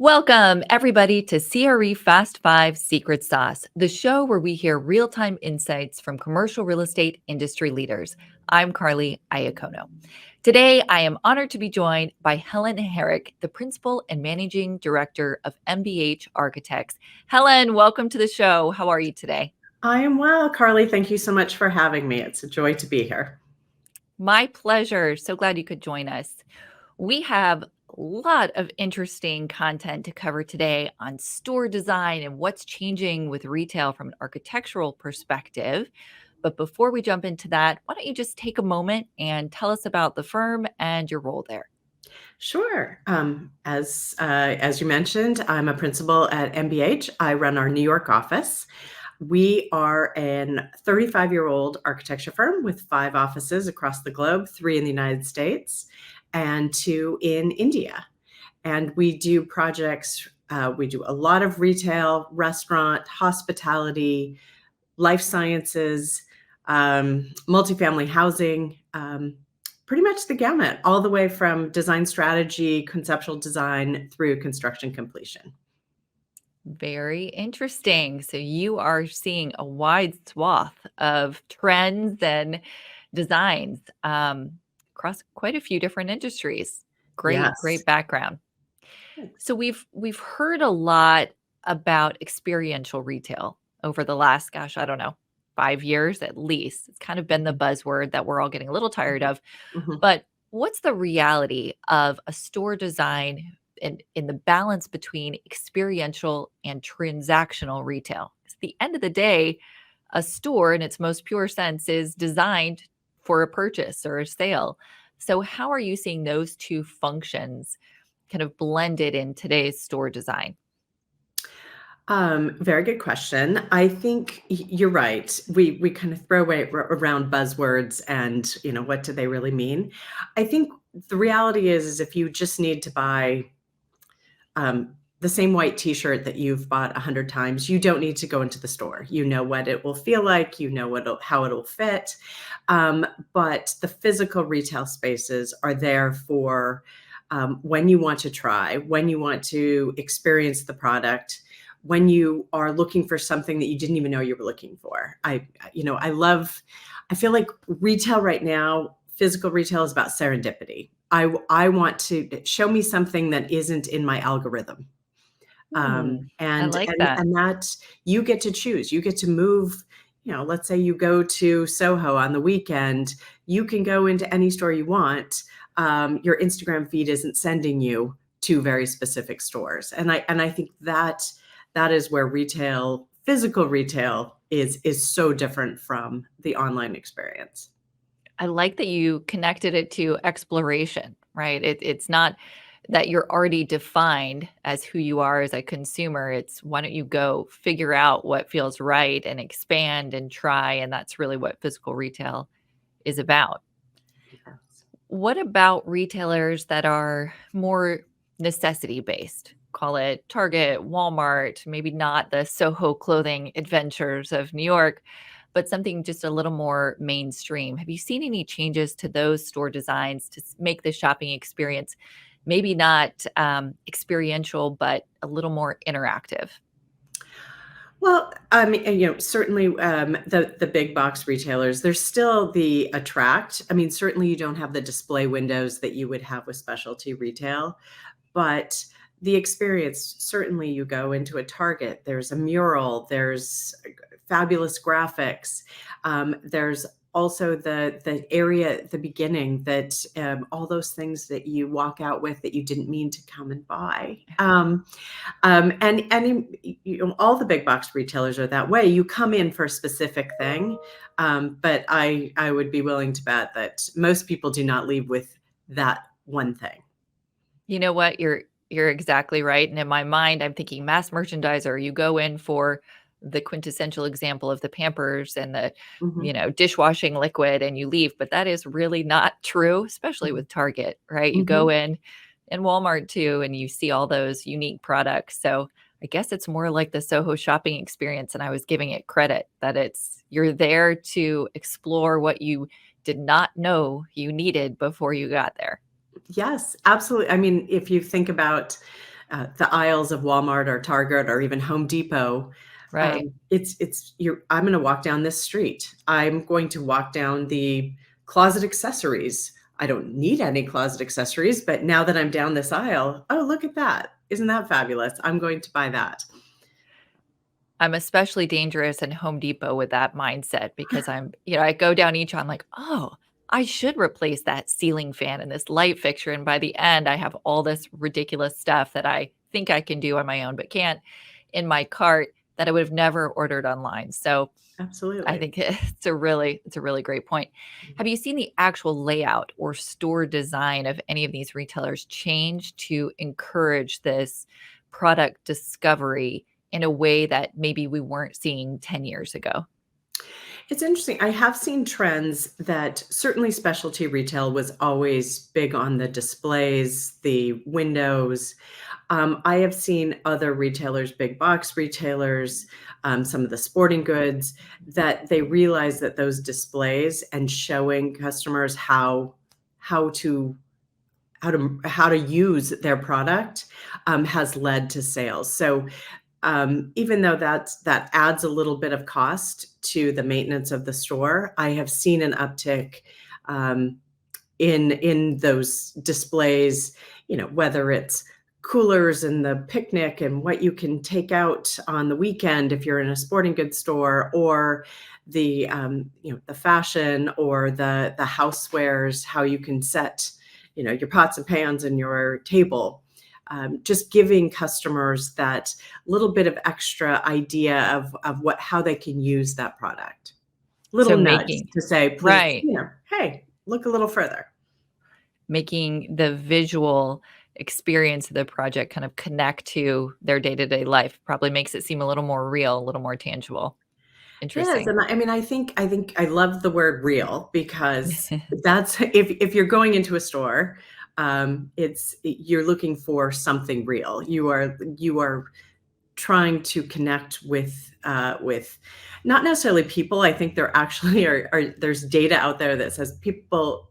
Welcome, everybody, to CRE Fast 5 Secret Sauce, the show where we hear real time insights from commercial real estate industry leaders. I'm Carly Iacono. Today, I am honored to be joined by Helen Herrick, the Principal and Managing Director of MBH Architects. Helen, welcome to the show. How are you today? I am well, Carly. Thank you so much for having me. It's a joy to be here. My pleasure. So glad you could join us. We have a lot of interesting content to cover today on store design and what's changing with retail from an architectural perspective. But before we jump into that, why don't you just take a moment and tell us about the firm and your role there? Sure. As you mentioned, I'm a principal at MBH. I run our New York office. We are an 35-year-old architecture firm with 5 offices across the globe, 3 in the United States and 2 in India. And we do projects. We do a lot of retail, restaurant, hospitality, life sciences, multifamily housing, pretty much the gamut, all the way from design strategy, conceptual design through construction completion. Very interesting. So you are seeing a wide swath of trends and designs across quite a few different industries. Great, Yes. great background. Thanks. So we've heard a lot about experiential retail over the last, gosh, I don't know, 5 years at least. It's kind of been the buzzword that we're all getting a little tired Mhm. of. Mhm. But what's the reality of a store design in the balance between experiential and transactional retail? 'Cause at the end of the day, a store in its most pure sense is designed for a purchase or a sale. So how are you seeing those two functions kind of blended in today's store design? Very good question. I think you're right. We kind of throw around buzzwords, and what do they really mean? I think the reality is if you just need to buy the same white T-shirt that you've bought 100 times, you don't need to go into the store. You know what it will feel like. You know how it'll fit. But the physical retail spaces are there for when you want to try, when you want to experience the product, when you are looking for something that you didn't even know you were looking for. I feel like retail right now, physical retail is about serendipity. I want to show me something that isn't in my algorithm. Hmm, I And like and that. and that you get to choose. You get to move, let's say you go to Soho on the weekend, you can go into any store you want. Your Instagram feed isn't sending you to very specific stores. And I think that is where physical retail is so different from the online experience. I like that you connected it to exploration, right? It's not that you're already defined as who you are as a consumer. It's why don't you go figure out what feels right and expand and try. And that's really what physical retail is about. Yes. What about retailers that are more necessity based? Call it Target, Walmart, maybe not the Soho clothing adventures of New York, but something just a little more mainstream. Have you seen any changes to those store designs to make the shopping experience maybe not experiential, but a little more interactive? Well, I mean, and, certainly, the big box retailers, there's still the attract. I mean, certainly you don't have the display windows that you would have with specialty retail, but the experience, certainly you go into a Target, there's a mural, there's fabulous graphics. There's also the area at the beginning that all those things that you walk out with that you didn't mean to come and buy. And all the big box retailers are that way. You come in for a specific thing, but I would be willing to bet that most people do not leave with that one thing. You know what? You're exactly right, and in my mind, I'm thinking mass merchandiser, you go in for the quintessential example of the Pampers and the, Mhm, dishwashing liquid and you leave, but that is really not true, especially mhm, with Target, right? You go mhm. in and Walmart too, and you see all those unique products. So I guess it's more like the Soho shopping experience, and I was giving it credit that you're there to explore what you did not know you needed before you got there. Yes, absolutely. I mean, if you think about, the aisles of Walmart or Target or even Home Depot. Right. It's you're I'm gonna walk down this street. I'm going to walk down the closet accessories. I don't need any closet accessories, but now that I'm down this aisle, oh, look at that. Isn't that fabulous? I'm going to buy that. I'm especially dangerous in Home Depot with that mindset because I go down each aisle, I'm like, "Oh, I should replace that ceiling fan and this light fixture," and by the end, I have all this ridiculous stuff that I think I can do on my own, but can't in my cart that I would have never ordered online. So, I Absolutely. think it's a really great point. Have you seen the actual layout or store design of any of these retailers change to encourage this product discovery in a way that maybe we weren't seeing 10 years ago? It's interesting. I have seen trends that certainly specialty retail was always big on the displays, the windows. I have seen other retailers, big box retailers, some of the sporting goods, that they realize that those displays and showing customers how to how to use their product has led to sales. So even though that adds a little bit of cost to the maintenance of the store, I have seen an uptick um, in those displays, whether it's coolers and the picnic and what you can take out on the weekend if you're in a sporting goods store, or the fashion or the housewares, how you can set your pots and pans and your table. Just giving customers that little bit of extra idea of how they can use that product. So Little nudge to say, please, right, hey, look a little further. making the visual experience of the project kind of connect to their day-to-day life probably makes it seem a little more real, a little more tangible. Yes, Interesting. and I mean, I think I love the word real because that's if you're going into a store, it's you're looking for something real. You are trying to connect with not necessarily people. I think there actually are there's data out there that says people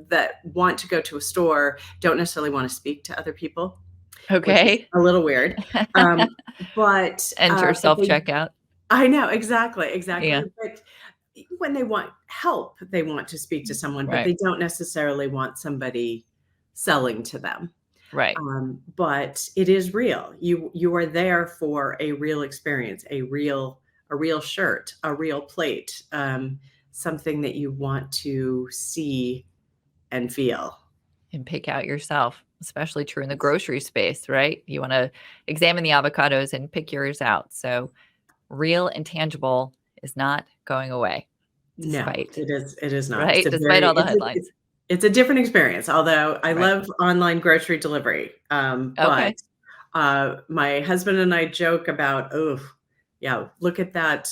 that want to go to a store don't necessarily want to speak to other people, which is Okay. a little weird. Um, Enter but they self-checkout. I know, exactly, exactly, Yeah, but when they want help, they want to speak to someone, but right, they don't necessarily want somebody selling to them. right. But it is real. You are there for a real experience, a real shirt, a real plate, something that you want to see and feel. And pick out yourself, especially true in the grocery space, right? You wanna examine the avocados and pick yours out. So, real and tangible is not going away No, despite it is not. It's right? a Despite very all the headlines. it's a different experience, although I Right. love online grocery delivery. But Okay. my husband and I joke about, oh, yeah, look at that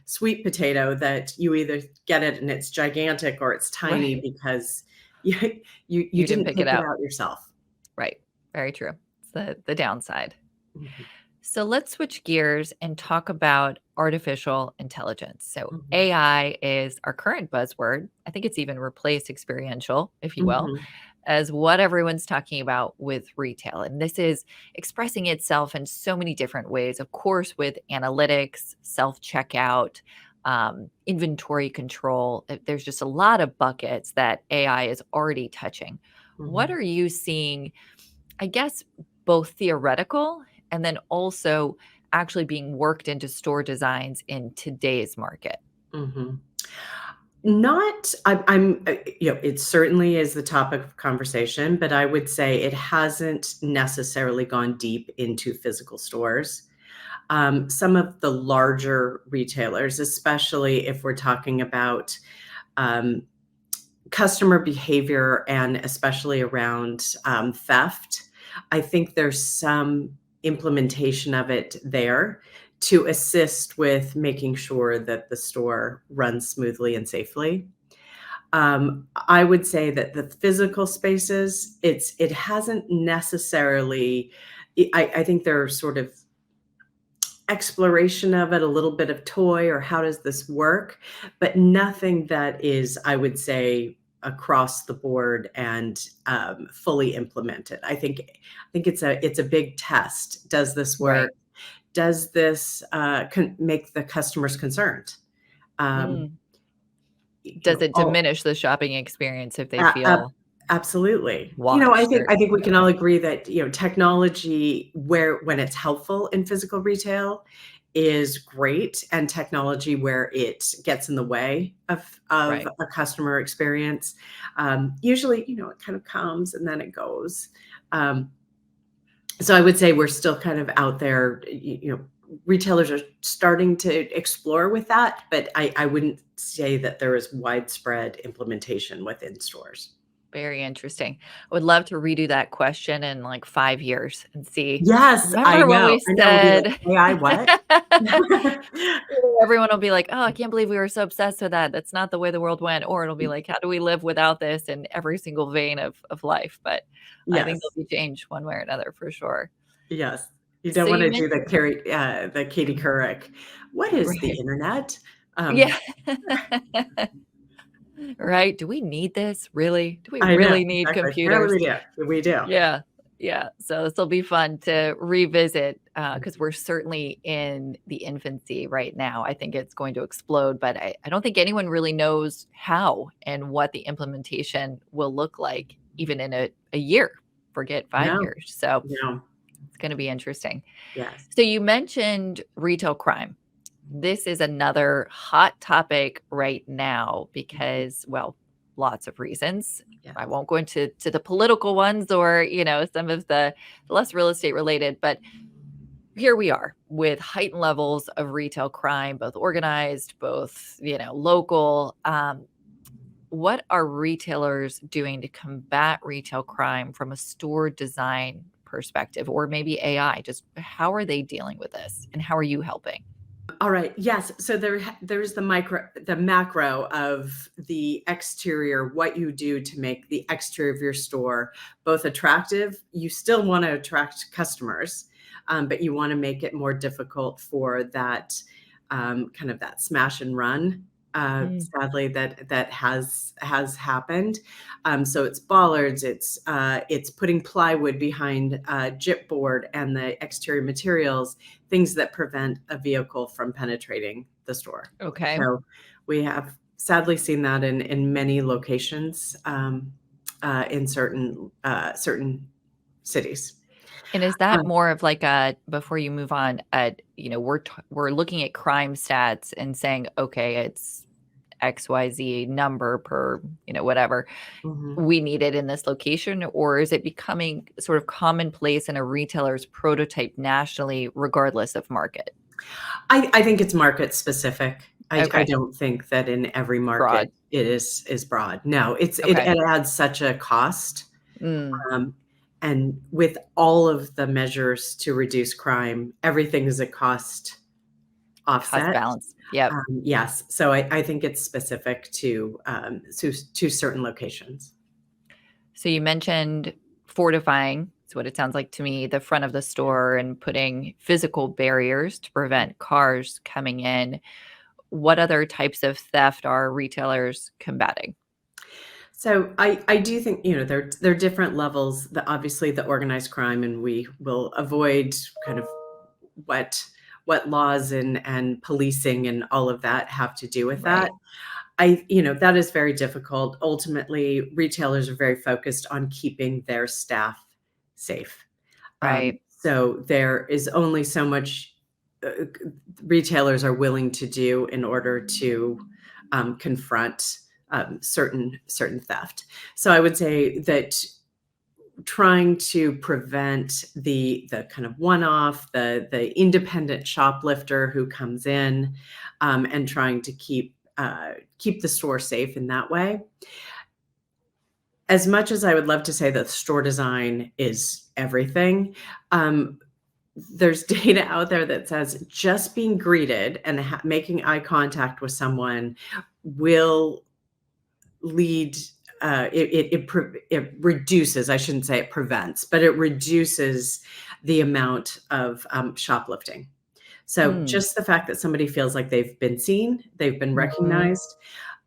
sweet potato that you either get it and it's gigantic or it's tiny Right. because you you You didn't didn't pick it pick it out. out yourself. Right. Very true. It's the downside. Mhm, So let's switch gears and talk about artificial intelligence. So mhm, AI is our current buzzword. I think it's even replaced experiential, if you will, mhm, as what everyone's talking about with retail. And this is expressing itself in so many different ways, of course, with analytics, self checkout, inventory control. There's just a lot of buckets that AI is already touching. What mhm. are you seeing, I guess, both theoretical and then also actually being worked into store designs in today's market? Mhm. Not I'm it certainly is the topic of conversation, but I would say it hasn't necessarily gone deep into physical stores. Some of the larger retailers, especially if we're talking about um, customer behavior and especially around theft, I think there's some implementation of it there to assist with making sure that the store runs smoothly and safely. I would say that the physical spaces, it hasn't necessarily. I think there's sort of exploration of it, a little bit of toy or how does this work, but nothing that is, I would say, across the board and fully implemented. I think it's a big test. Does this work? Right. Does this make the customers concerned? Um, Mm. you Does know, it all diminish the shopping experience if they a- ab- feel absolutely. I watched think or I think we can all okay. agree that technology, where when it's helpful in physical retail, is great, and technology where it gets in the way of Right. a customer experience, usually, it kind of comes and then it goes. Um, so I would say we're still kind of out there. Retailers are starting to explore with that, but I wouldn't say that there is widespread implementation within stores. Very interesting. I would love to redo that question in, like, 5 years and see, Yes, I "Remember when know. we I know. We'll be like, said" AI, what? Everyone will be like, "Oh, I can't believe we were so obsessed with that. That's not the way the world went." Or it'll be like, "How do we live without this in every single vein of life?" But I think Yes, there'll be change one way or another for sure. yes. You don't So you wanna do mentioned the Katie Couric. "What is the right. internet?" Yeah. Um, Right? Do we need this? Really? Do we I know, really need exactly. Apparently computers? we do. We do. Yeah. Yeah. So this will be fun to revisit because we're certainly in the infancy right now. I think it's going to explode, but I don't think anyone really knows how and what the implementation will look like even in a year, forget five No, years. So no. it's going to be interesting. Yes. So you mentioned retail crime. This is another hot topic right now Mhm. because, well, lots of reasons. Yes. I won't go into the political ones or, some of the less real estate related, but here we are with heightened levels of retail crime, both organized, both, local. What are retailers doing to combat retail crime from a store design perspective or maybe AI? Just how are they dealing with this and how are you helping? Alright, yes, so there's the macro of the exterior, what you do to make the exterior of your store both attractive. You still wanna attract customers, but you wanna make it more difficult for that, kind of that smash and run, Mm, sadly, that has happened. So it's bollards, it's putting plywood behind, gypboard and the exterior materials, things that prevent a vehicle from penetrating the store. okay. So we have sadly seen that in many locations, in certain cities. And is that Um, more of like a before you move on, we're looking at crime stats and saying, "Okay, it's XYZ number per, whatever. mhm. We need it in this location," or is it becoming sort of commonplace in a retailer's prototype nationally regardless of market? I think it's market specific. I Okay, don't think that in every market broad. it is broad. No, Okay. it adds such a cost. Mm, Um, and with all of the measures to reduce crime, everything is a cost cost offset. balance. Yep. Yes, so I think it's specific to certain locations. So you mentioned fortifying, is what it sounds like to me, the front of the store and putting physical barriers to prevent cars coming in. What other types of theft are retailers combating? So I do think, there are different levels. Obviously the organized crime, and we will avoid kind of what laws and policing and all of that have to do with that. Right. That is very difficult. Ultimately, retailers are very focused on keeping their staff safe. Right. So there is only so much retailers are willing to do in order to confront certain theft. So I would say that trying to prevent the kind of one-off, the independent shoplifter who comes in, and trying to keep the store safe in that way. As much as I would love to say that store design is everything, um, there's data out there that says just being greeted and making eye contact with someone will lead it reduces, I shouldn't say it prevents, but it reduces the amount of shoplifting. So Mm. just the fact that somebody feels like they've been seen, they've been Mhm. recognized,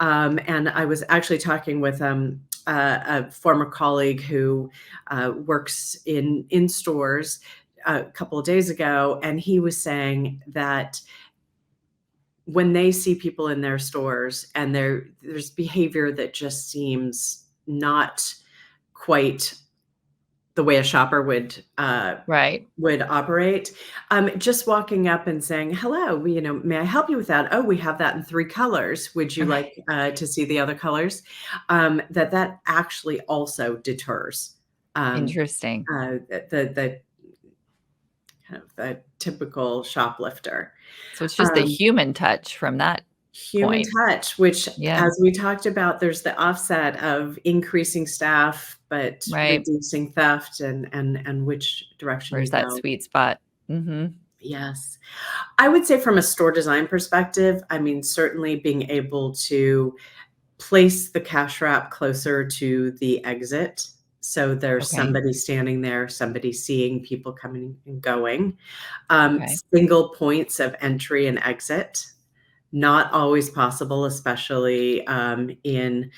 And I was actually talking with a former colleague who works in stores a couple of days ago, and he was saying that when they see people in their stores and there's behavior that just seems not quite the way a shopper Right. would operate, just walking up and saying, "Hello, may I help you with that? Oh, we have that in 3 colors. Would you like, Right. to see the other colors?" That actually also deters, um, Interesting. the kind of the typical shoplifter. So it's just the Um human touch from that Human point. touch, which, Yeah. as we talked about, there's the offset of increasing staff, but Right. reducing theft and which direction Where's you that go. sweet spot? Mhm. Yes. I would say from a store design perspective, I mean, certainly being able to place the cash wrap closer to the exit, so there's Okay. somebody standing there, somebody seeing people coming and going. Okay. Single points of entry and exit. Not always possible, especially, in,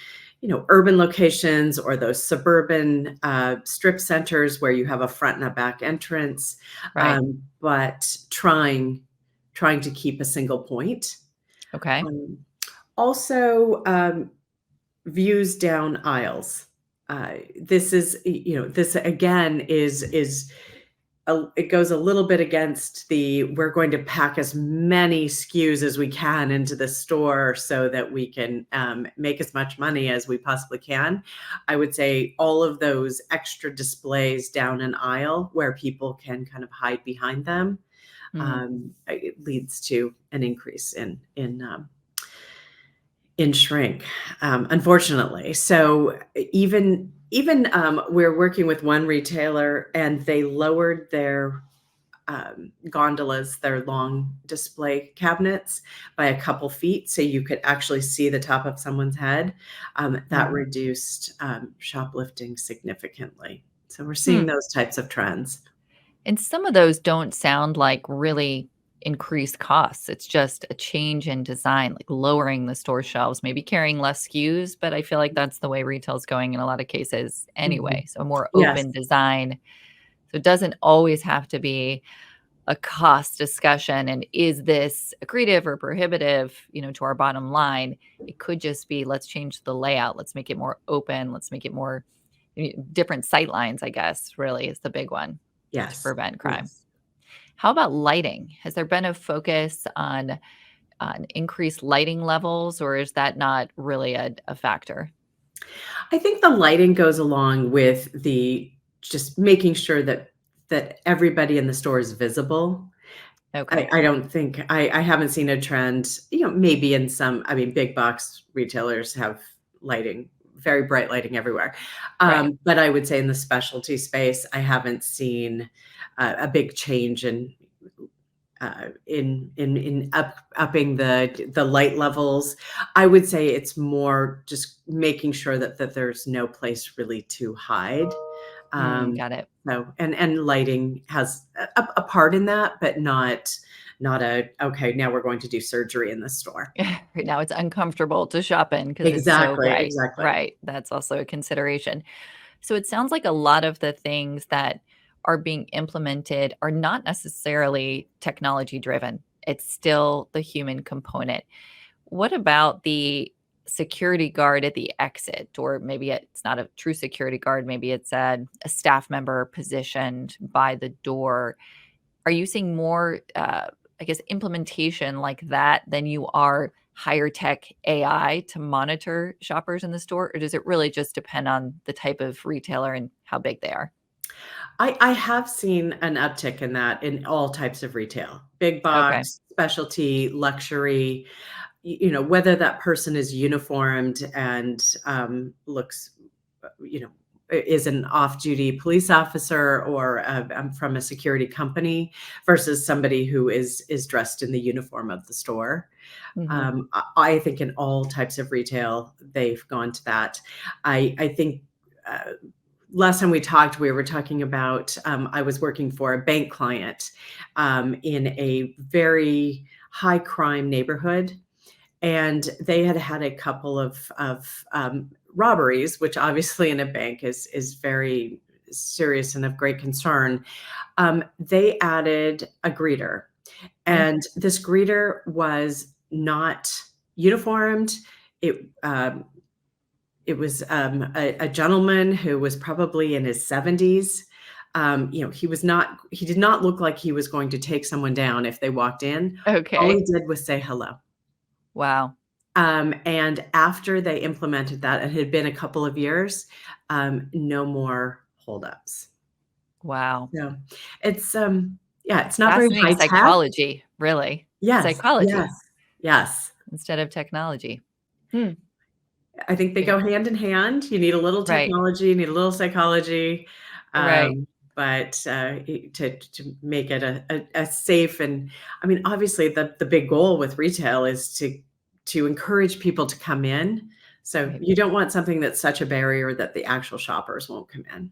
urban locations or those suburban, strip centers where you have a front and a back entrance, Right. but trying to keep a single point. Okay. Um, Also, views down aisles. This is, this again is it goes a little bit against the we're going to pack as many SKUs as we can into the store so that we can make as much money as we possibly can. I would say all of those extra displays down an aisle where people can kind of hide behind them, Mhm. it leads to an increase in shrink, unfortunately. So we're working with one retailer, and they lowered their gondolas, their long display cabinets, by a couple feet, so you could actually see the top of someone's head. That Mhm. reduced shoplifting significantly. So we're seeing Hmm. those types of trends. And some of those don't sound like really increased costs. It's just a change in design, like lowering the store shelves, maybe carrying less SKUs, but I feel like that's the way retail's going in a lot of cases Mhm. anyway. So a more Yes. open design. So it doesn't always have to be a cost discussion and is this accretive or prohibitive, to our bottom line. It could just be let's change the layout, let's make it more open, let's make it more different sight lines, I guess, really is the big one to Yes. prevent crime. Yes. How about lighting? Has there been a focus on increased lighting levels, or is that not really a factor? I think the lighting goes along with the just making sure that everybody in the store is visible. I Okay. I don't think I haven't seen a trend, maybe in some, I mean, big box retailers have lighting, very bright lighting everywhere. Right. But I would say in the specialty space, I haven't seen a big change in upping the light levels. I would say it's more just making sure that there's no place really to hide. Got it. So and lighting has a part in that, but not a, "Okay, now we're going to do surgery in this store." Right now it's uncomfortable to shop in because it's so Exactly, bright. exactly. Right. That's also a consideration. So it sounds like a lot of the things that are being implemented are not necessarily technology driven. It's still the human component. What about the security guard at the exit? Or maybe it's not a true security guard, maybe it's a staff member positioned by the door. Are you seeing more, I guess, implementation like that than you are higher tech AI to monitor shoppers in the store? Or does it really just depend on the type of retailer and how big they are? I have seen an uptick in that in all types of retail, big Okay. box, specialty, luxury, whether that person is uniformed and, looks, you know, is an off-duty police officer or, from a security company versus somebody who is dressed in the uniform of the store. Hmm. I think in all types of retail, they've gone to that. I think, uh, last time we talked, we were talking about, I was working for a bank client, in a very high crime neighborhood, and they had had a couple of robberies, which obviously in a bank is very serious and of great concern. They added a greeter, Mm. and this greeter was not uniformed. It it was a gentleman who was probably in his 70s. He did not look like he was going to take someone down if they walked in. All he Okay. did was say hello. Wow. And after they implemented that, it had been a couple of years, no more holdups. Wow. So it's yeah, it's not very Fascinating high tech. psychology, really. Yes, yes, Psychology yes. instead of technology. Hmm. I think they go Very hand in hand. You need a little right. technology, you need a little psychology, Right. but to make it a safe and I mean, obviously, the big goal with retail is to encourage people to come in. So Right. you don't want something that's such a barrier that the actual shoppers won't come in.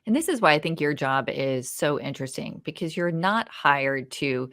And this is why I think your job is so interesting because you're not hired to,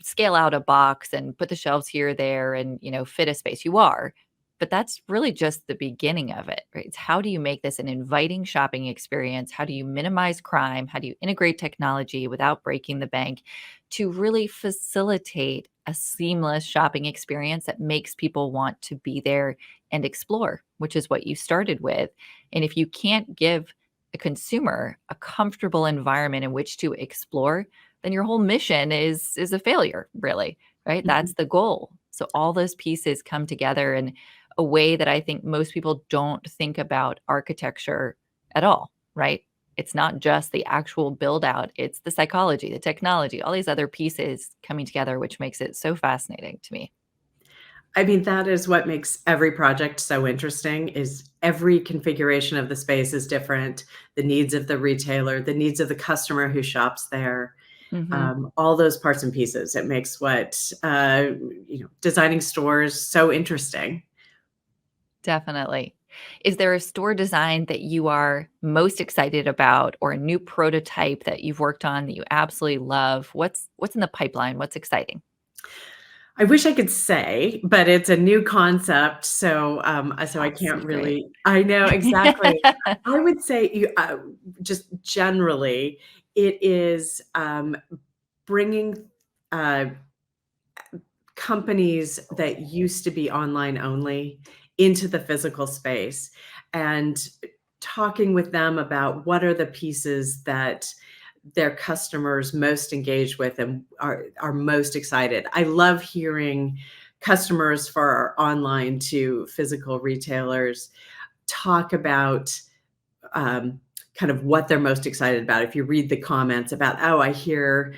scale out a box and put the shelves here, there, and, fit a space. You are, but that's really just the beginning of it, right? It's how do you make this an inviting shopping experience? How do you minimize crime? How do you integrate technology without breaking the bank to really facilitate a seamless shopping experience that makes people want to be there and explore, which is what you started with. And if you can't give a consumer a comfortable environment in which to explore, then your whole mission is a failure, really, right? Mhm. That's the goal. So all those pieces come together in a way that I think most people don't think about architecture at all, right? It's not just the actual build out, it's the psychology, the technology, all these other pieces coming together, which makes it so fascinating to me. I mean, that is what makes every project so interesting is every configuration of the space is different, the needs of the retailer, the needs of the customer who shops there, Mhm. all those parts and pieces. It makes designing stores so interesting. Definitely. Is there a store design that you are most excited about or a new prototype that you've worked on that you absolutely love? What's in the pipeline? What's exciting? I wish I could say, but it's a new concept, so I Top can't secret. really I know, exactly. I would say just generally, it is, bringing, uh, companies that used to be online only into the physical space and talking with them about what are the pieces that their customers most engage with and are most excited. I love hearing customers for our online to physical retailers talk about um, kind of what they're most excited about. If you read the comments about, oh, I hear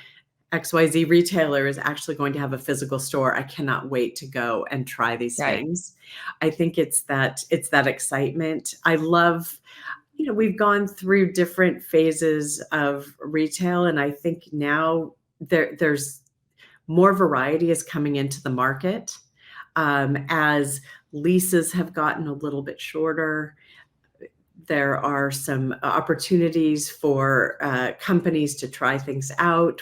XYZ retailer is actually going to have a physical store. I cannot wait to go and try these Right. things. I think it's that excitement. I love, we've gone through different phases of retail, and I think now there's more variety is coming into the market as leases have gotten a little bit shorter. There are some opportunities for companies to try things out.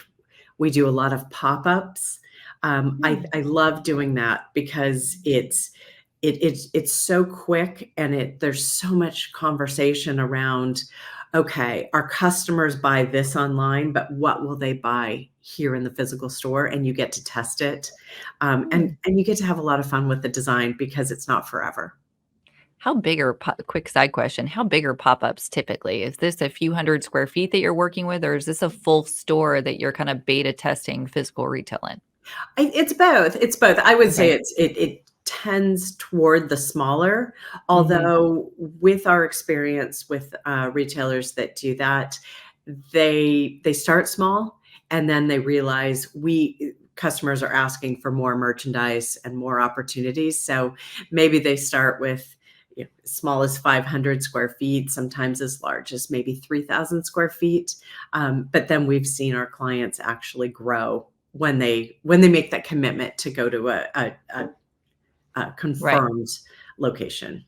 We do a lot of pop-ups. Hmm. I love doing that because it's so quick and there's so much conversation around, okay, our customers buy this online, but what will they buy here in the physical store? And you get to test it. Hmm. And you get to have a lot of fun with the design because it's not forever. How big are quick side question, how big are pop-ups typically? Is this a few hundred square feet that you're working with, or is this a full store that you're kind of beta testing physical retail in? It's both. It's both. I would say Okay. it tends toward the smaller, Mhm. although with our experience with retailers that do that, they start small and then they realize we customers are asking for more merchandise and more opportunities. So maybe they start with as small as 500 square feet, sometimes as large as maybe 3,000 square feet. But then we've seen our clients actually grow when they make that commitment to go to a Right. confirmed location.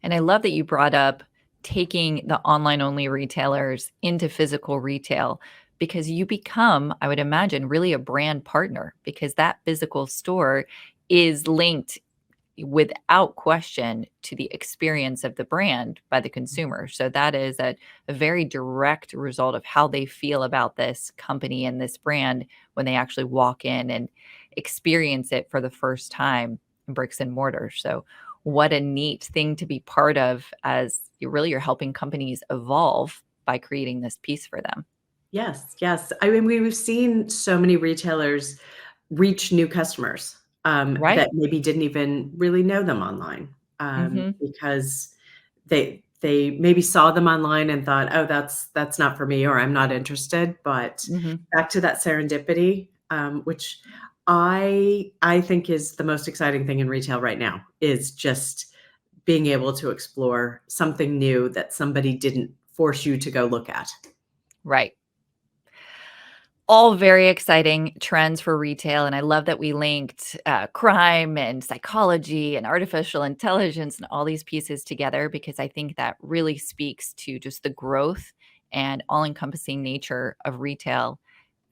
And I love that you brought up taking the online only retailers into physical retail because you become, I would imagine, really a brand partner because that physical store is linked without question to the experience of the brand by the consumer. So that is a very direct result of how they feel about this company and this brand when they actually walk in and experience it for the first time in bricks and mortar. So what a neat thing to be part of as you're helping companies evolve by creating this piece for them. Yes, yes. I mean, we've seen so many retailers reach new customers, Right. that maybe didn't even really know them online, Mhm. because they maybe saw them online and thought, "Oh, that's not for me," or "I'm not interested," but Mhm. back to that serendipity, which I think is the most exciting thing in retail right now, is just being able to explore something new that somebody didn't force you to go look at. Right. All very exciting trends for retail, and I love that we linked, crime and psychology and artificial intelligence and all these pieces together because I think that really speaks to just the growth and all-encompassing nature of retail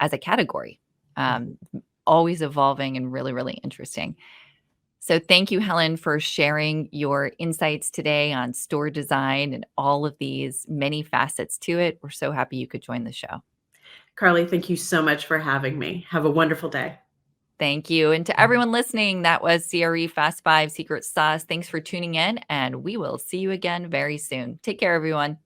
as a category. Mhm. Um, Always evolving and really, really interesting. So thank you, Helen, for sharing your insights today on store design and all of these many facets to it. We're so happy you could join the show. Carly, thank you so much for having me. Have a wonderful day. Thank you. And to everyone listening, that was CRE Fast Five Secret Sauce. Thanks for tuning in, and we will see you again very soon. Take care, everyone.